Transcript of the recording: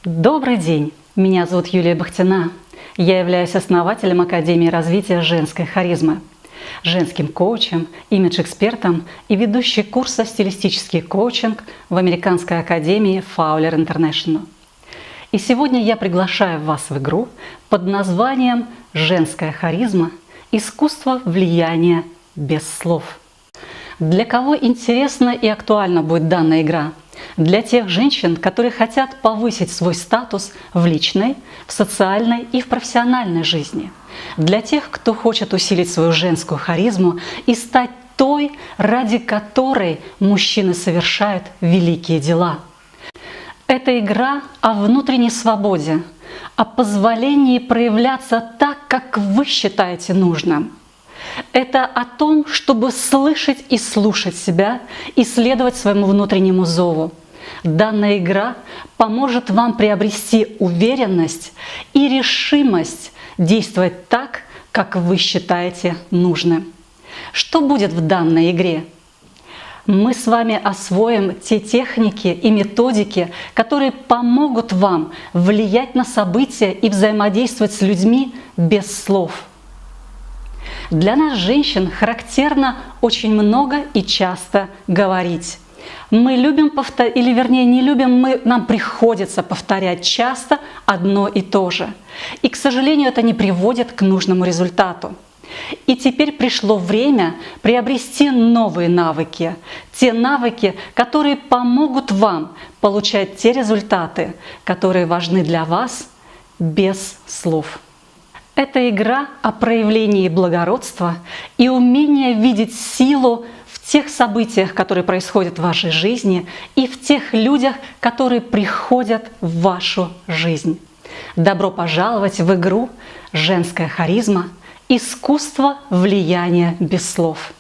Добрый день! Меня зовут Юлия Бахтина. Я являюсь основателем Академии развития женской харизмы, женским коучем, имидж-экспертом и ведущей курса «Стилистический коучинг» в Американской академии Fowler International. И сегодня я приглашаю вас в игру под названием «Женская харизма. Искусство влияния без слов». Для кого интересна и актуальна будет данная игра? Для тех женщин, которые хотят повысить свой статус в личной, в социальной и в профессиональной жизни. Для тех, кто хочет усилить свою женскую харизму и стать той, ради которой мужчины совершают великие дела. Это игра о внутренней свободе, о позволении проявляться так, как вы считаете нужным. Это о том, чтобы слышать и слушать себя и следовать своему внутреннему зову. Данная игра поможет вам приобрести уверенность и решимость действовать так, как вы считаете нужным. Что будет в данной игре? Мы с вами освоим те техники и методики, которые помогут вам влиять на события и взаимодействовать с людьми без слов. Для нас, женщин, характерно очень много и часто говорить. Мы любим повторять, или вернее не любим, нам приходится повторять часто одно и то же. И, к сожалению, это не приводит к нужному результату. И теперь пришло время приобрести новые навыки. Те навыки, которые помогут вам получать те результаты, которые важны для вас без слов. Это игра о проявлении благородства и умении видеть силу в тех событиях, которые происходят в вашей жизни, и в тех людях, которые приходят в вашу жизнь. Добро пожаловать в игру «Женская харизма. Искусство влияния без слов».